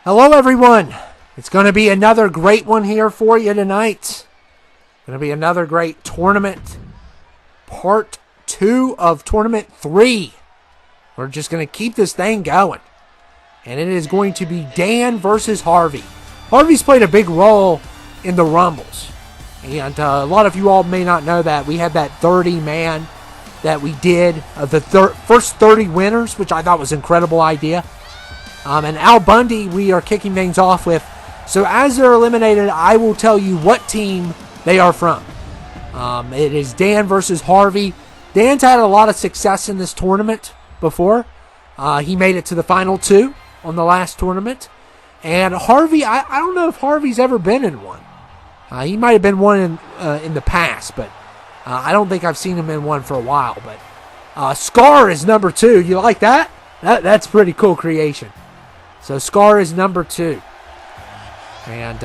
Hello, everyone. It's going to be another great one here for you tonight. Going to be another great tournament. Part 2 of Tournament 3. We're just going to keep this thing going. And it is going to be Dan versus Harvey. Harvey's played a big role in the Rumbles. And a lot of you all may not know that. We had that 30-man that we did. The first 30 winners, which I thought was an incredible idea. And Al Bundy, we are kicking things off with. So as they're eliminated, I will tell you what team they are from. It is Dan versus Harvey. Dan's had a lot of success in this tournament before. He made it to the final 2 on the last tournament. And Harvey, I don't know if Harvey's ever been in one. He might have been one in the past, but I don't think I've seen him in one for a while. But Scar is number 2. You like that? That's pretty cool creation. So Scar is number 2. And,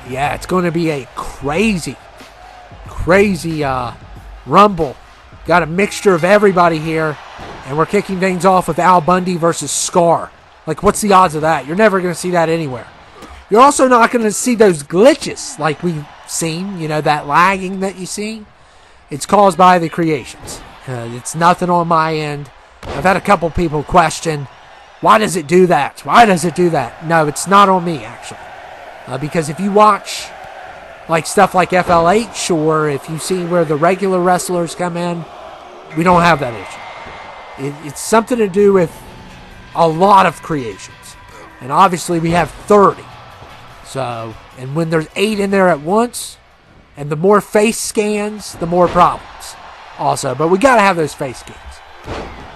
yeah, it's going to be a crazy Rumble. Got a mixture of everybody here. And we're kicking things off with Al Bundy versus Scar. Like, what's the odds of that? You're never going to see that anywhere. You're also not going to see those glitches like we've seen. You know, that lagging that you see. It's caused by the creations. It's nothing on my end. I've had a couple people question, why does it do that? Why does it do that? No, it's not on me, actually. Because if you watch like stuff like FLH, or if you see where the regular wrestlers come in, we don't have that issue. It's something to do with a lot of creations. And obviously we have 30. So, and when there's 8 in there at once, and the more face scans, the more problems. Also, but we got to have those face scans.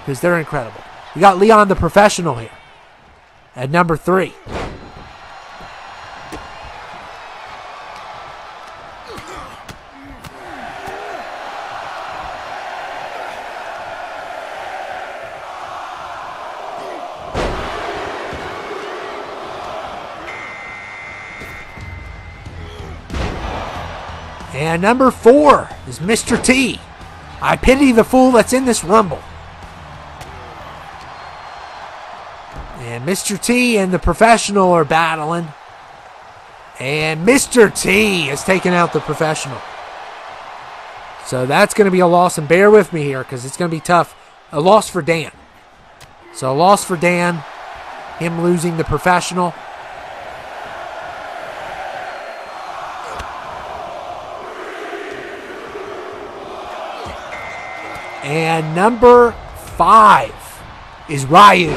Because they're incredible. We got Leon the Professional here at number 3. And number 4 is Mr. T. I pity the fool that's in this Rumble. And Mr. T and the Professional are battling. And Mr. T has taken out the Professional. So that's going to be a loss. And bear with me here because it's going to be tough. A loss for Dan. So a loss for Dan. Him losing the Professional. And number 5 is Ryu.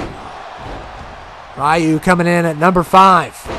Ryu coming in at number 5.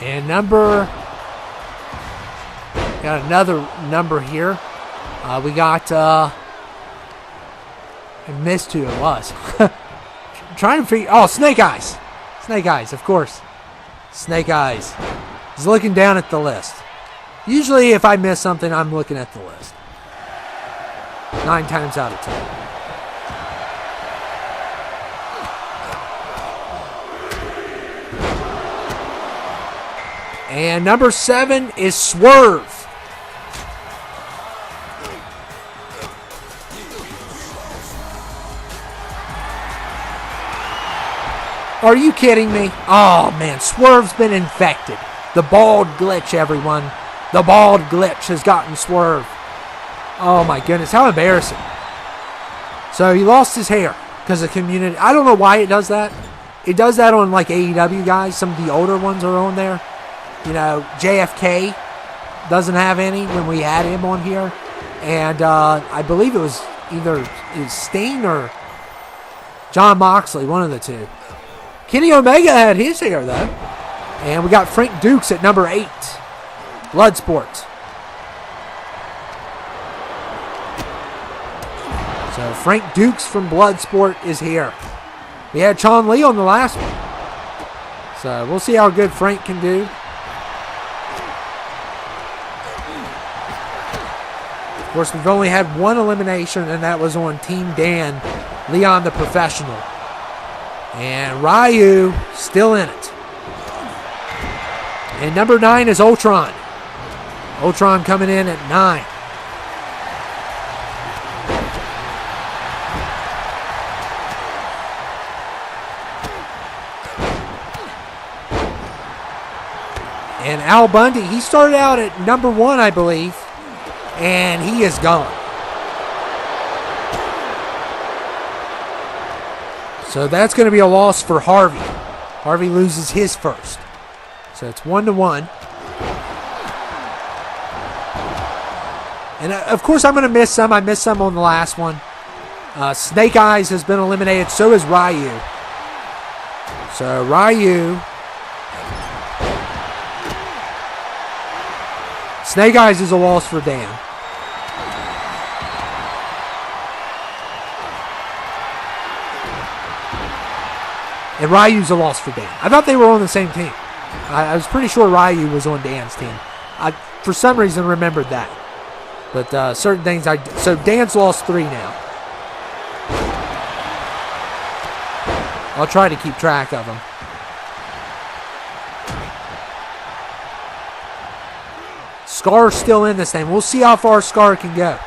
And got another number here. We got, I missed who it was. Trying to figure, Snake Eyes. Snake Eyes, of course. Snake Eyes. He's looking down at the list. Usually if I miss something, I'm looking at the list. 9 times out of 10. And number 7 is Swerve. Are you kidding me? Oh, man. Swerve's been infected. The bald glitch, everyone. The bald glitch has gotten Swerve. Oh, my goodness. How embarrassing. So he lost his hair because of community. I don't know why it does that. It does that on, like, AEW guys. Some of the older ones are on there. You know, JFK doesn't have any when we had him on here. And I believe it was either Sting or John Moxley, one of the two. Kenny Omega had his hair, though. And we got Frank Dukes at number 8. Bloodsport. So Frank Dukes from Bloodsport is here. We had Chun Li on the last one. So we'll see how good Frank can do. Of course, we've only had one elimination, and that was on Team Dan, Leon the Professional. And Ryu still in it. And number 9 is Ultron. Ultron coming in at 9. And Al Bundy, he started out at number 1, I believe, and he is gone. So that's going to be a loss for Harvey. Harvey loses his first. So it's 1-1. And of course I'm going to miss some. I missed some on the last one. Snake Eyes has been eliminated. So is Ryu. So Ryu. Snake Eyes is a loss for Dan. And Ryu's a loss for Dan. I thought they were on the same team. I was pretty sure Ryu was on Dan's team. I, for some reason, remembered that. But certain things so Dan's lost 3 now. I'll try to keep track of them. Scar's still in this thing. We'll see how far Scar can go.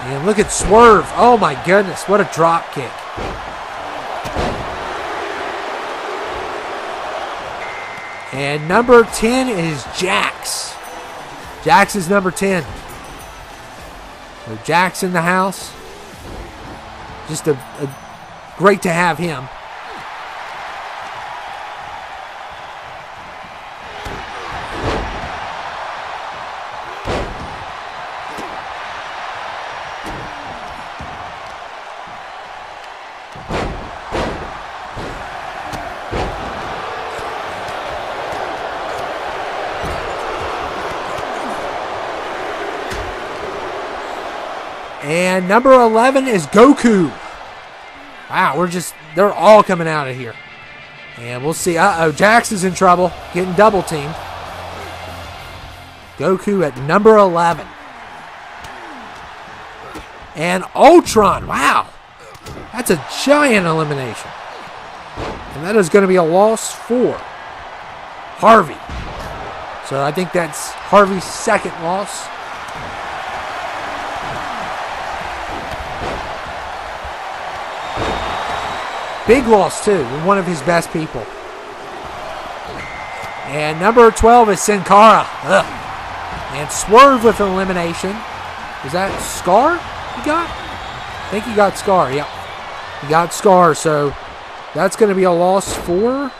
And look at Swerve. Oh my goodness, what a drop kick. And number 10 is Jax. Jax is number 10. So Jax in the house. Just a great to have him. And number 11 is Goku. Wow, they're all coming out of here. And we'll see. Jax is in trouble, getting double teamed. Goku at number 11. And Ultron, wow. That's a giant elimination. And that is going to be a loss for Harvey. So I think that's Harvey's second loss. Big loss, too, with one of his best people. And number 12 is Sin Cara. Ugh. And Swerve with an elimination. Is that Scar he got? I think he got Scar, yeah. He got Scar, so that's going to be a loss for...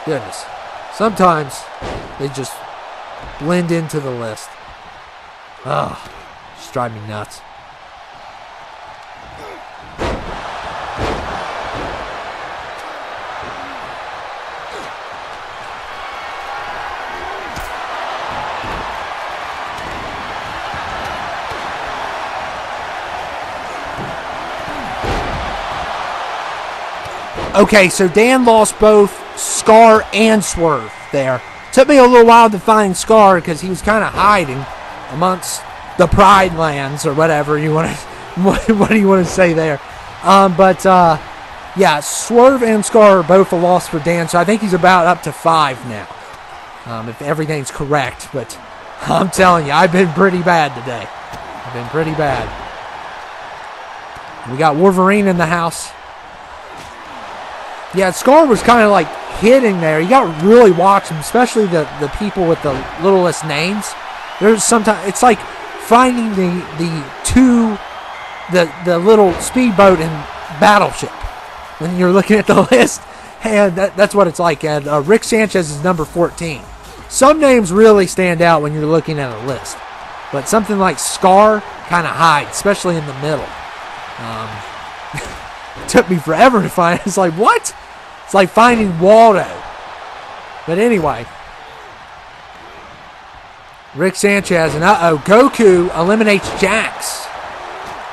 Goodness. Sometimes they just blend into the list. Oh, just drive me nuts. Okay, so Dan lost both Scar and Swerve there. Took me a little while to find Scar because he was kind of hiding amongst the Pride Lands or whatever you want to, what do you want to say there? Yeah, Swerve and Scar are both a loss for Dan, so I think he's about up to 5 now, if everything's correct. But I'm telling you, I've been pretty bad today. I've been pretty bad. We got Wolverine in the house. Yeah, Scar was kind of like hitting there. You got to really watch him, especially the people with the littlest names. There's sometimes it's like finding the little speedboat in Battleship when you're looking at the list, and that's what it's like. And Rick Sanchez is number 14. Some names really stand out when you're looking at a list, but something like Scar kind of hides, especially in the middle. It took me forever to find it. It's like, what? It's like finding Waldo. But anyway. Rick Sanchez and Goku eliminates Jax.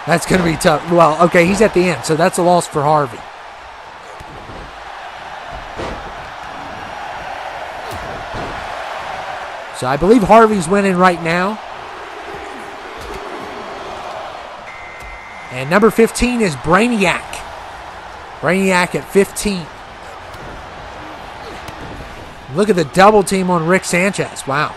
That's going to be tough. Well, okay, he's at the end, so that's a loss for Harvey. So I believe Harvey's winning right now. And number 15 is Brainiac. Brainiac at 15. Look at the double team on Rick Sanchez. Wow.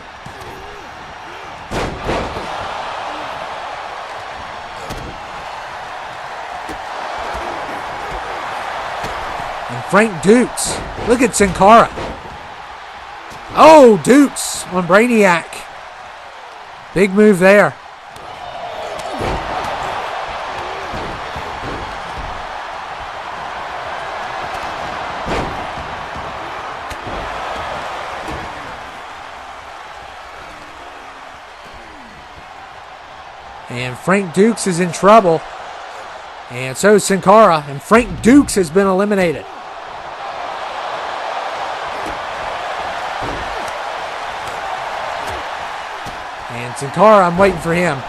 And Frank Dukes. Look at Sin Cara. Oh, Dukes on Brainiac. Big move there. And Frank Dukes is in trouble. And so is Sin Cara. And Frank Dukes has been eliminated. And Sin Cara, I'm waiting for him.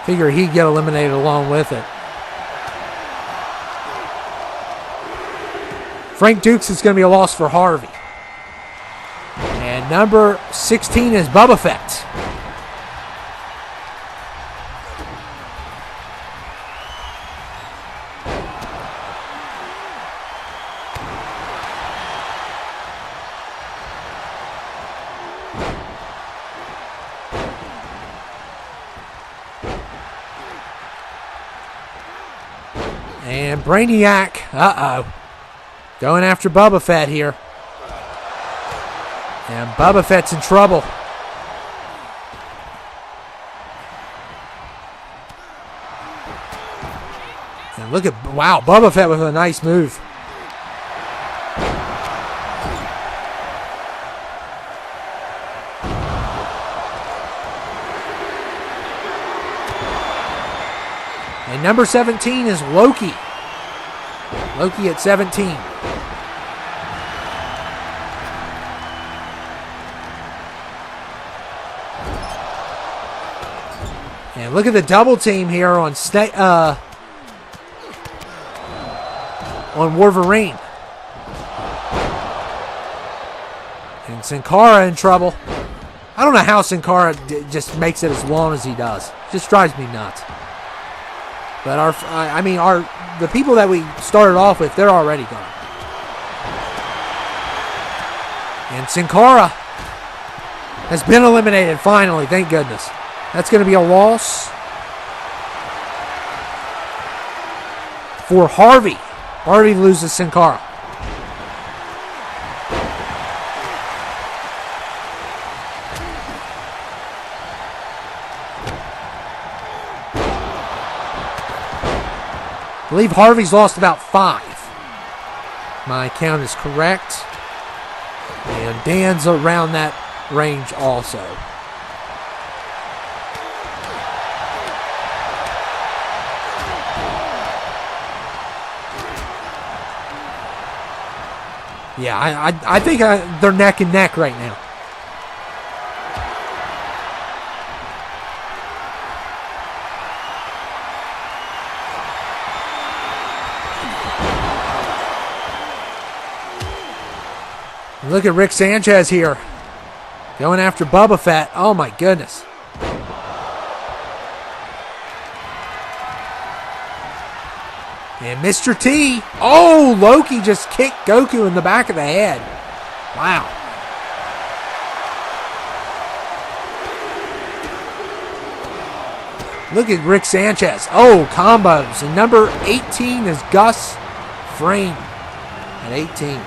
Figure he'd get eliminated along with it. Frank Dukes is going to be a loss for Harvey. And number 16 is Bubba Fett. And Brainiac, going after Bubba Fett here. And Bubba Fett's in trouble. And look at, wow, Bubba Fett with a nice move. And number 17 is Loki. Loki at 17. And look at the double team here on Wolverine. And Sin Cara in trouble. I don't know how Sin Cara just makes it as long as he does. Just drives me nuts. But the people that we started off with, they're already gone. And Sin Cara has been eliminated finally, thank goodness. That's going to be a loss for Harvey. Harvey loses Sin Cara. I believe Harvey's lost about 5. My count is correct. And Dan's around that range also. Yeah, I think they're neck and neck right now. Look at Rick Sanchez here. Going after Bubba Fett. Oh my goodness. And Mr. T. Oh, Loki just kicked Goku in the back of the head. Wow. Look at Rick Sanchez. Oh, combos. And number 18 is Gus Frame at 18.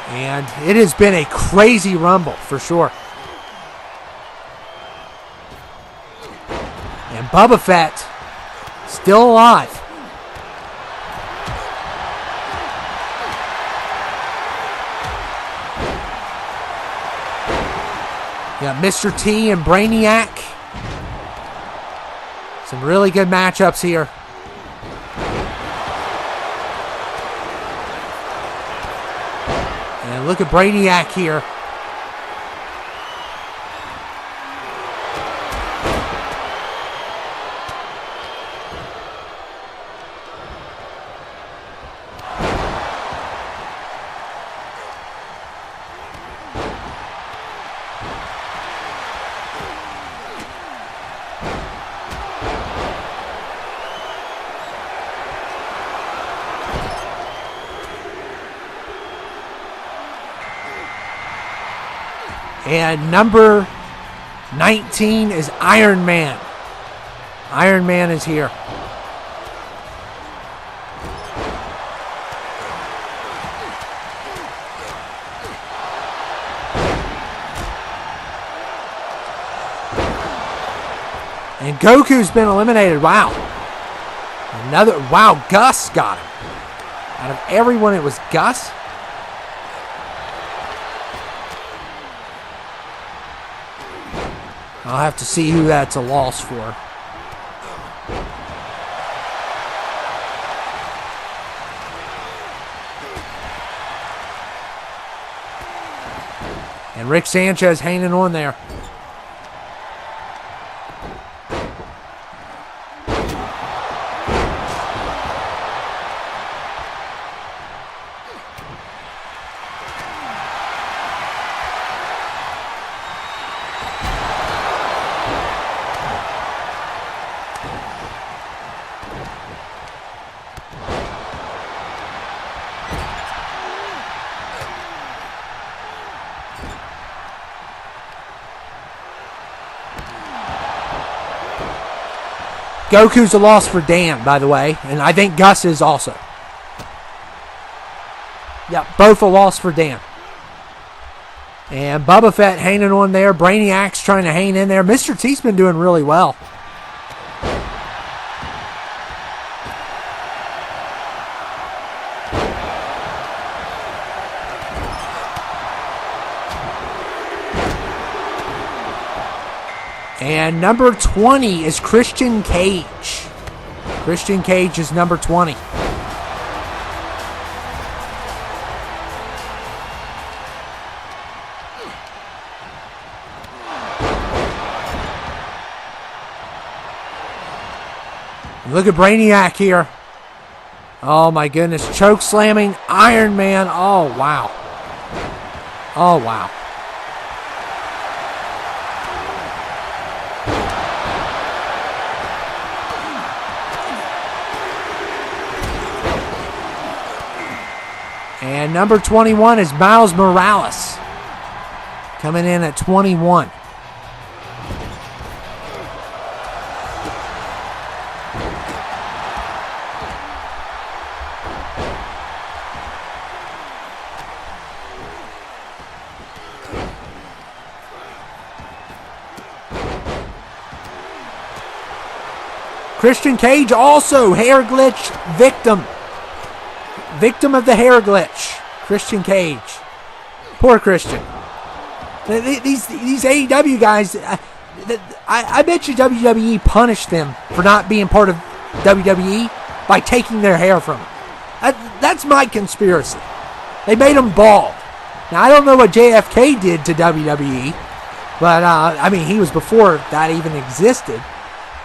And it has been a crazy rumble for sure. And Bubba Fett still alive. got Mr. T and Brainiac. Some really good matchups here. And look at Brainiac here. And number 19 is Iron Man. Iron Man is here. And Goku's been eliminated. Wow. Wow, Gus got him. Out of everyone, it was Gus. I'll have to see who that's a loss for. And Rick Sanchez hanging on there. Goku's a loss for Dan, by the way, and I think Gus is also. Yep, both a loss for Dan. And Boba Fett hanging on there. Brainiac's trying to hang in there. Mr. T's been doing really well. And number 20 is Christian Cage. Christian Cage is number 20. Look at Brainiac here. Oh my goodness. Choke slamming Iron Man. Oh wow. Oh wow. And number 21 is Miles Morales. Coming in at 21. Christian Cage also hair glitch victim. Victim of the hair glitch. Christian Cage. Poor Christian. These AEW guys, I bet you WWE punished them for not being part of WWE by taking their hair from them. That's my conspiracy. They made them bald. Now, I don't know what JFK did to WWE, but, I mean, he was before that even existed.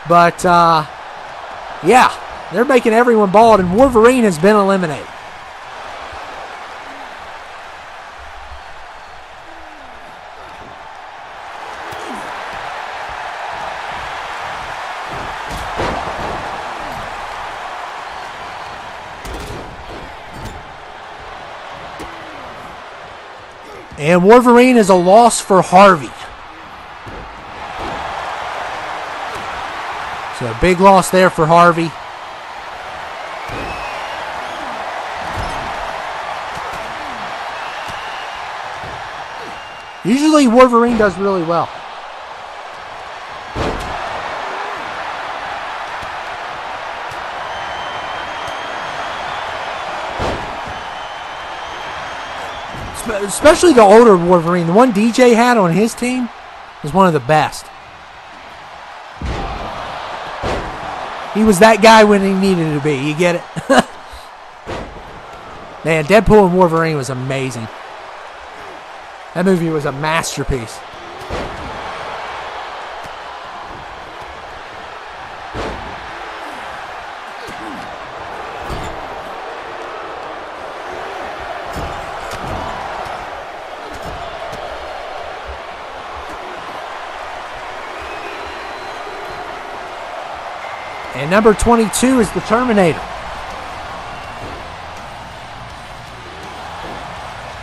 But, yeah, they're making everyone bald, and Wolverine has been eliminated. And Wolverine is a loss for Harvey. So a big loss there for Harvey. Usually Wolverine does really well. Especially the older Wolverine. The one DJ had on his team, was one of the best. He was that guy when he needed to be. You get it? Man, Deadpool and Wolverine was amazing. That movie was a masterpiece. And number 22 is the Terminator.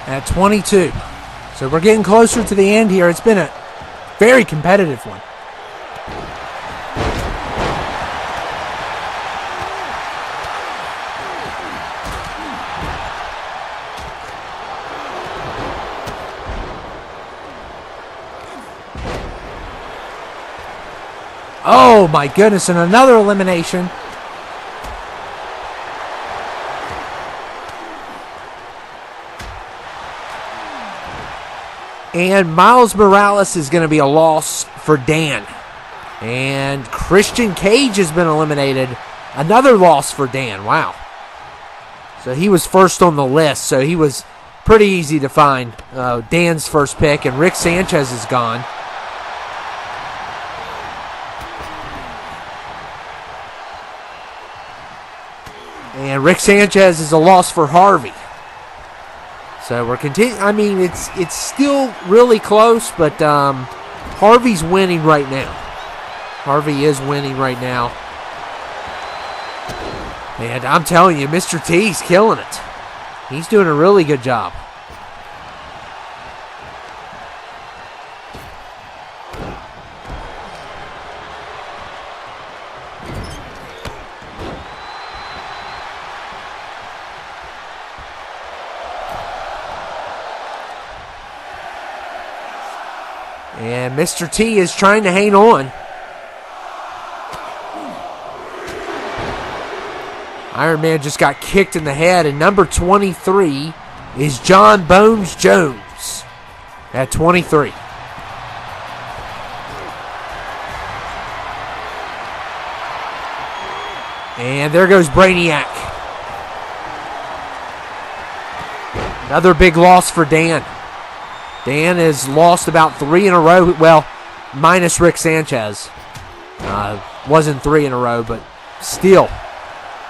At 22. So we're getting closer to the end here. It's been a very competitive one. Oh my goodness, and another elimination. And Miles Morales is going to be a loss for Dan. And Christian Cage has been eliminated. Another loss for Dan. Wow. So he was first on the list. So he was pretty easy to find. Dan's first pick. And Rick Sanchez is gone. And Rick Sanchez is a loss for Harvey. So we're continuing. I mean, it's still really close, but Harvey's winning right now. Harvey is winning right now. And I'm telling you, Mr. T's killing it. He's doing a really good job. And Mr. T is trying to hang on. Iron Man just got kicked in the head. And number 23 is John Bones Jones at 23. And there goes Brainiac. Another big loss for Dan. Dan has lost about 3 in a row. Well, minus Rick Sanchez. Wasn't 3 in a row, but still.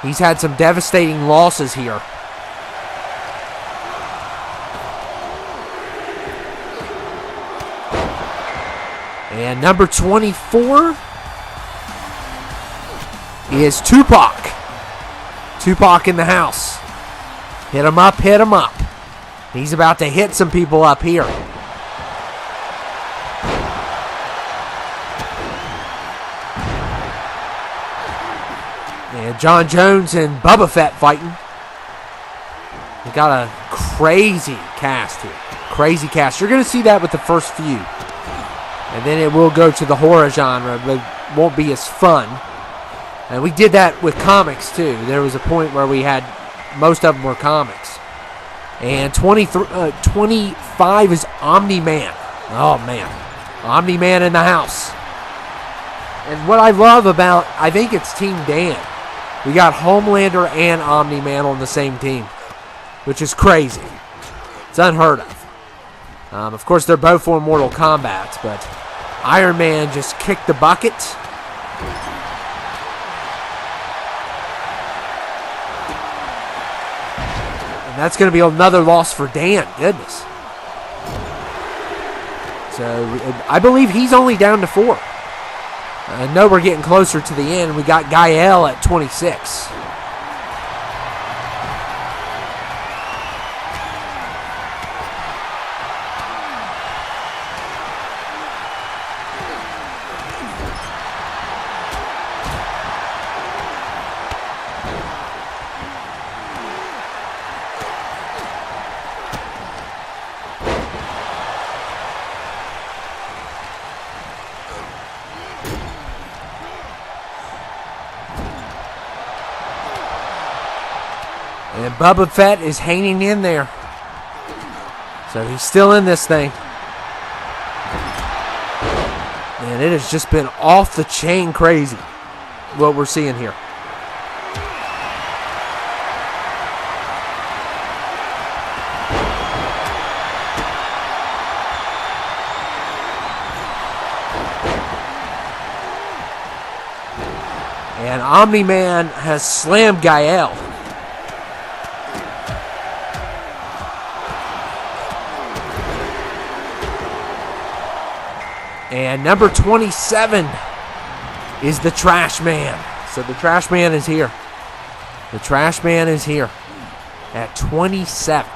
He's had some devastating losses here. And number 24 is Tupac. Tupac in the house. Hit him up, hit him up. He's about to hit some people up here. And John Jones and Boba Fett fighting. We got a crazy cast here. Crazy cast. You're going to see that with the first few. And then it will go to the horror genre, but it won't be as fun. And we did that with comics too. There was a point where we had, most of them were comics. And 25 is Omni-Man. Oh, man. Omni-Man in the house. And what I love about, I think it's Team Dan. We got Homelander and Omni-Man on the same team, which is crazy. It's unheard of. Of course, they're both for Mortal Kombat, but Iron Man just kicked the bucket. That's going to be another loss for Dan. Goodness. So, I believe he's only down to 4. I know we're getting closer to the end. We got Gael at 26. And Boba Fett is hanging in there. So he's still in this thing. And it has just been off the chain crazy what we're seeing here. And Omni-Man has slammed Gael. And number 27 is the Trash Man. So the Trash Man is here. The Trash Man is here at 27.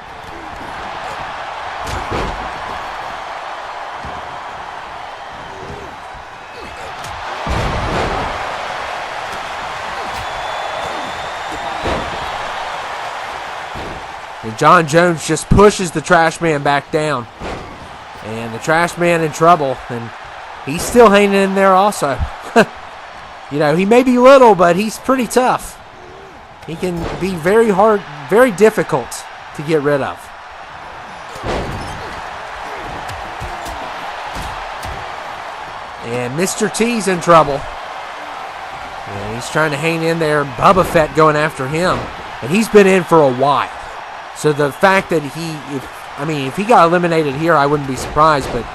And John Jones just pushes the Trash Man back down. And the Trash Man in trouble. And he's still hanging in there also. You know, he may be little, but he's pretty tough. He can be very hard, very difficult to get rid of. And Mr. T's in trouble. And he's trying to hang in there. Bubba Fett going after him. And he's been in for a while. So the fact that if he got eliminated here, I wouldn't be surprised. But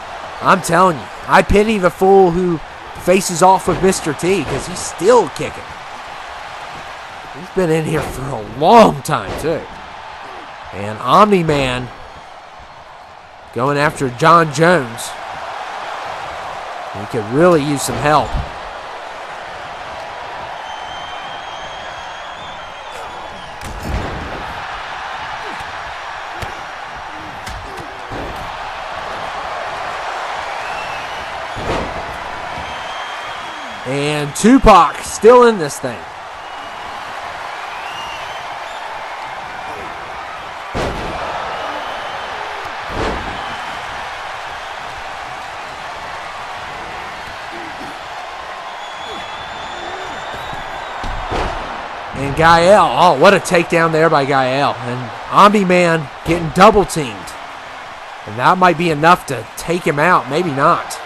I'm telling you, I pity the fool who faces off with Mr. T because he's still kicking. He's been in here for a long time, too. And Omni-Man going after John Jones. He could really use some help. And Tupac still in this thing. And Gael, oh, what a takedown there by Gael. And Omni-Man getting double teamed. And that might be enough to take him out, maybe not.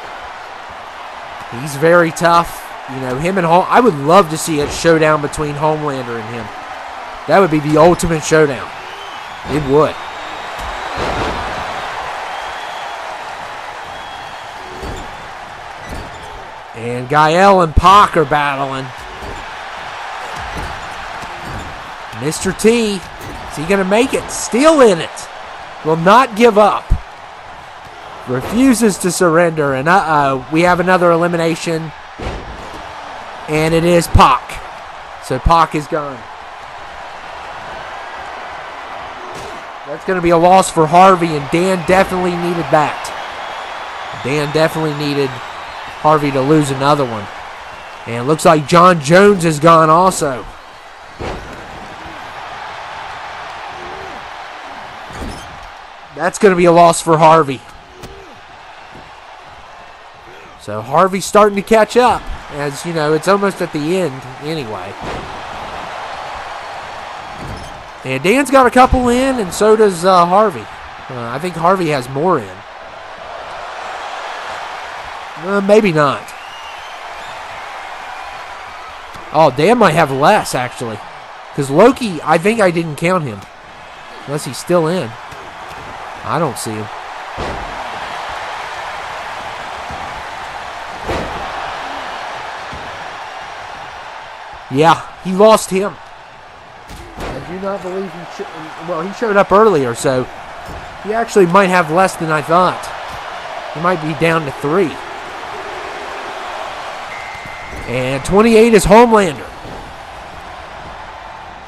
He's very tough. You know, him and I would love to see a showdown between Homelander and him. That would be the ultimate showdown. It would. And Gael and Pac are battling. Mr. T, is he going to make it? Still in it. Will not give up. Refuses to surrender. And we have another elimination. And it is Pac. So Pac is gone. That's going to be a loss for Harvey, and Dan definitely needed that. Dan definitely needed Harvey to lose another one. And it looks like John Jones is gone also. That's going to be a loss for Harvey. So Harvey's starting to catch up. As you know, it's almost at the end anyway. And Dan's got a couple in, and so does Harvey. I think Harvey has more in. Maybe not. Oh, Dan might have less, actually. Because Loki, I think I didn't count him. Unless he's still in. I don't see him. Yeah, he lost him. I do not believe he showed up earlier, so he actually might have less than I thought. He might be down to 3. And 28 is Homelander.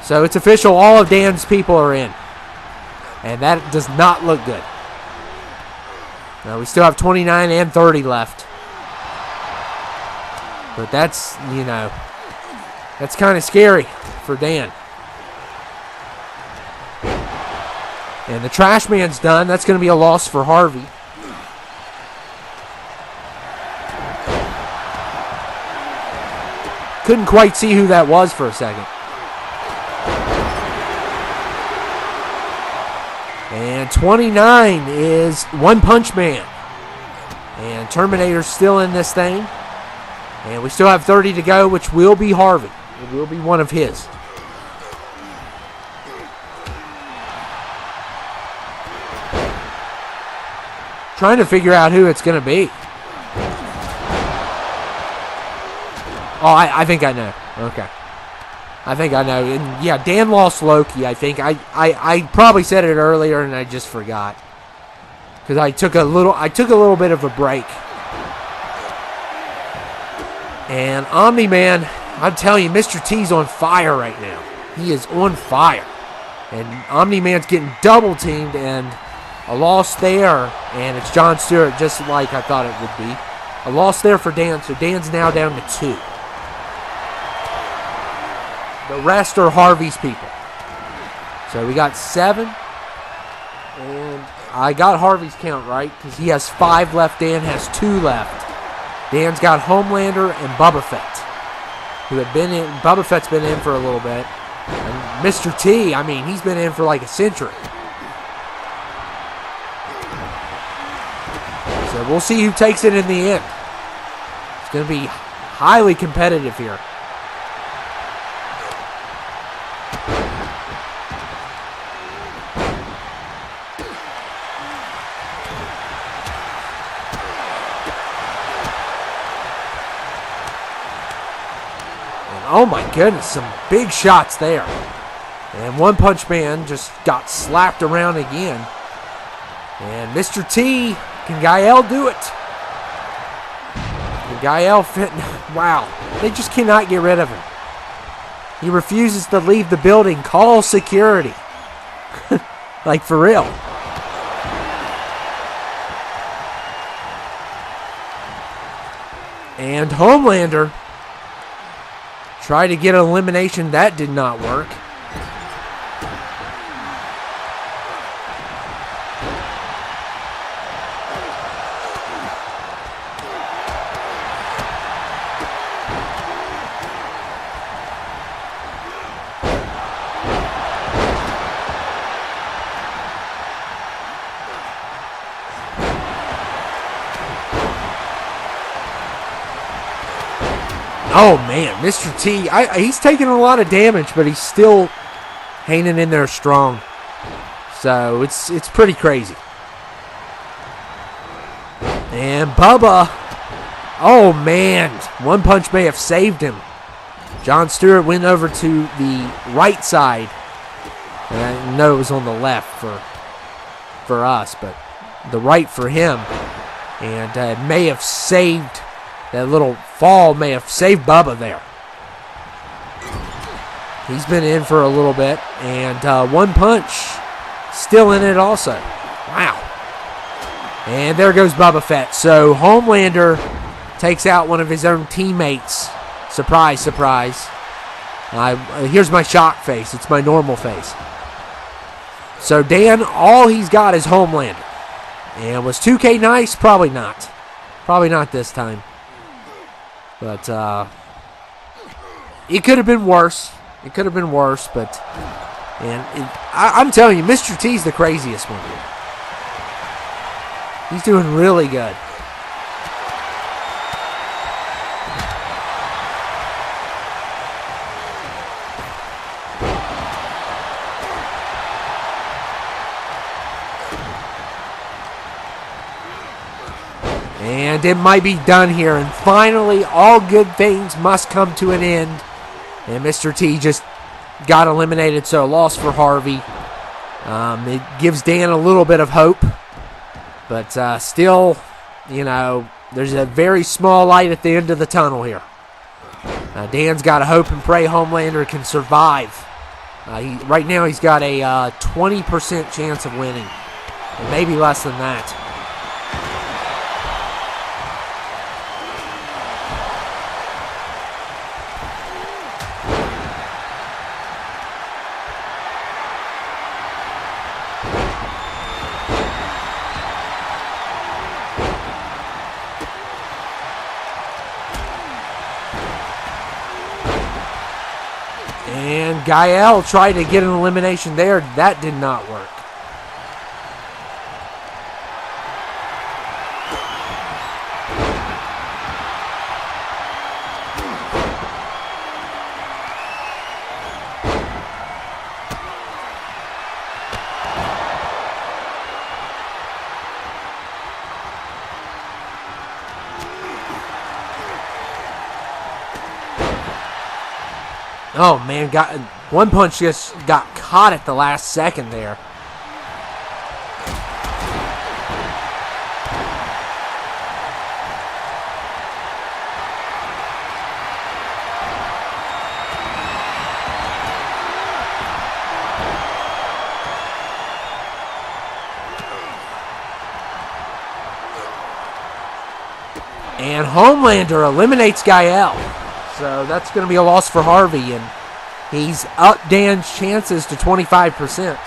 So it's official, all of Dan's people are in. And that does not look good. Now we still have 29 and 30 left. But that's, you know, that's kind of scary for Dan. And the Trash Man's done. That's going to be a loss for Harvey. Couldn't quite see who that was for a second. And 29 is One Punch Man. And Terminator's still in this thing. And we still have 30 to go, which will be Harvey. It will be one of his. Trying to figure out who it's going to be. Oh, I think I know. Okay. I think I know. And yeah, Dan lost Loki, I think. I probably said it earlier and I just forgot. Because I took a little bit of a break. And Omni-Man, I'm telling you, Mr. T's on fire right now. He is on fire. And Omni-Man's getting double teamed, and a loss there, and it's Jon Stewart, just like I thought it would be. A loss there for Dan, so Dan's now down to 2. The rest are Harvey's people. So we got 7, and I got Harvey's count right, because he has 5 left, Dan has 2 left. Dan's got Homelander and Boba Fett, who have been in. Boba Fett's been in for a little bit. And Mr. T, I mean, he's been in for like a century. So we'll see who takes it in the end. It's going to be highly competitive here. Oh my goodness, some big shots there. And One Punch Man just got slapped around again. And Mr. T, can Gael do it? Can Gael fit? Wow, they just cannot get rid of him. He refuses to leave the building. Call security. Like for real. And Homelander tried to get an elimination. That did not work. Oh, man, Mr. T, he's taking a lot of damage, but he's still hanging in there strong. So it's pretty crazy. And Bubba, oh, man, One Punch may have saved him. Jon Stewart went over to the right side. And I know it was on the left for us, but the right for him. And may have saved. That little fall may have saved Bubba there. He's been in for a little bit. And One Punch still in it also. Wow. And there goes Boba Fett. So Homelander takes out one of his own teammates. Surprise, surprise. Here's my shock face. It's my normal face. So Dan, all he's got is Homelander. And was 2K nice? Probably not. Probably not this time. But it could have been worse. It could have been worse, but I'm telling you, Mr. T's the craziest one here. He's doing really good. And it might be done here. And finally, all good things must come to an end. And Mr. T just got eliminated, so a loss for Harvey. It gives Dan a little bit of hope. But still, you know, there's a very small light at the end of the tunnel here. Dan's got to hope and pray Homelander can survive. Right now, he's got a 20% chance of winning. And maybe less than that. And Gael tried to get an elimination there. That did not work. Oh, man, one punch just got caught at the last second there. And Homelander eliminates Gael. So that's going to be a loss for Harvey. And he's up Dan's chances to 25%.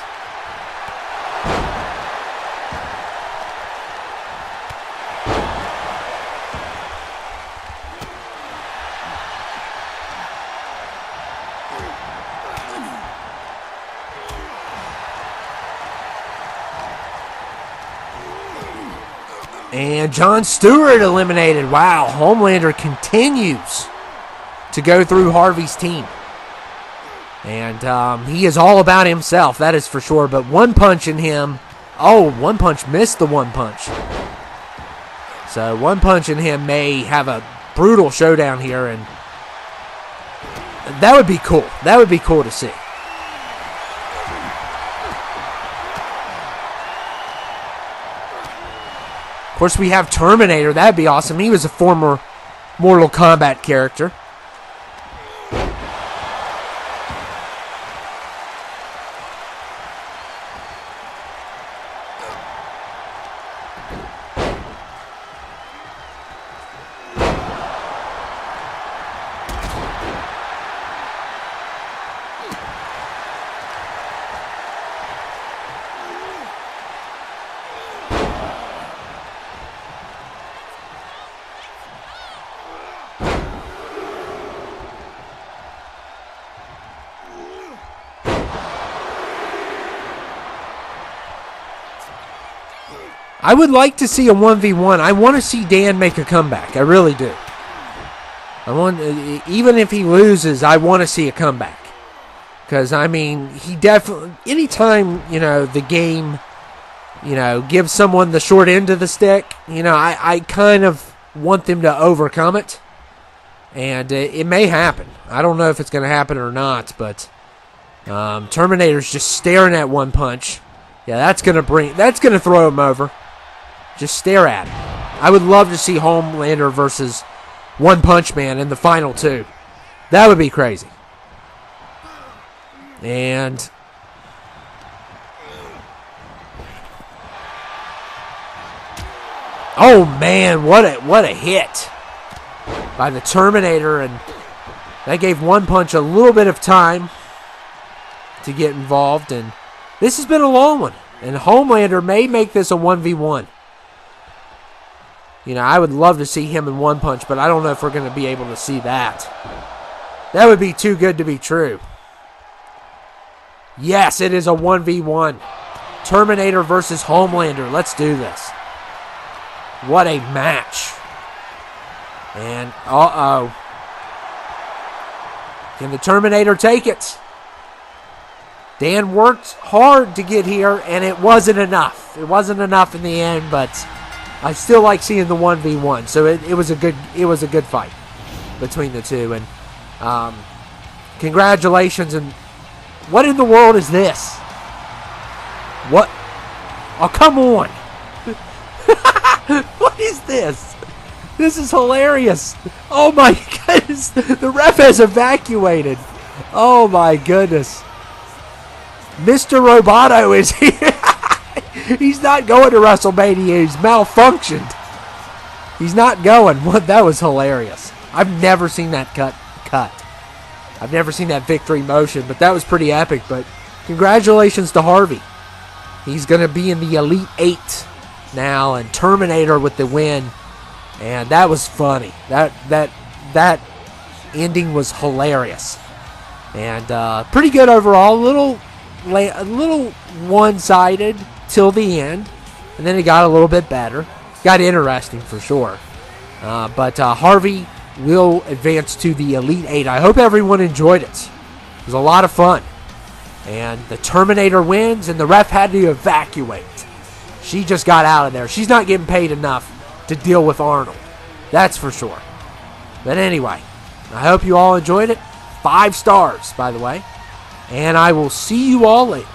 And Jon Stewart eliminated. Wow, Homelander continues to go through Harvey's team. And he is all about himself, that is for sure. But one punch in him. Oh, one punch missed the one punch. So one punch in him may have a brutal showdown here. And that would be cool. That would be cool to see. Of course, we have Terminator. That'd be awesome. He was a former Mortal Kombat character. I would like to see a 1v1. I want to see Dan make a comeback. I really do. Even if he loses, I want to see a comeback. Because, I mean, he definitely, anytime, the game, gives someone the short end of the stick, I kind of want them to overcome it. And it may happen. I don't know if it's going to happen or not, but Terminator's just staring at one punch. Yeah, that's going to throw him over. Just stare at him. I would love to see Homelander versus One Punch Man in the final two. That would be crazy. And oh man, what a hit by the Terminator, and that gave One Punch a little bit of time to get involved. And this has been a long one, and Homelander may make this a 1v1. I would love to see him in One Punch, but I don't know if we're going to be able to see that. That would be too good to be true. Yes, it is a 1v1. Terminator versus Homelander. Let's do this. What a match. And, uh-oh. Can the Terminator take it? Dan worked hard to get here, and it wasn't enough. It wasn't enough in the end, but I still like seeing the 1v1. So it was a good fight between the two. And congratulations. And what in the world is this? What? Oh, come on. What is this? This is hilarious. Oh my goodness. The ref has evacuated. Oh my goodness. Mr. Roboto is here. He's not going to WrestleMania. He's malfunctioned. He's not going. That was hilarious. I've never seen that cut. I've never seen that victory motion, but that was pretty epic. But congratulations to Harvey. He's going to be in the Elite 8 now, and Terminator with the win. And that was funny. That ending was hilarious. And pretty good overall. A little one-sided till the end, and then it got a little bit better. Got interesting for sure. But Harvey will advance to the Elite 8. I hope everyone enjoyed it. It was a lot of fun. And the Terminator wins, and the ref had to evacuate. She just got out of there. She's not getting paid enough to deal with Arnold. That's for sure. But anyway, I hope you all enjoyed it. 5 stars, by the way. And I will see you all later.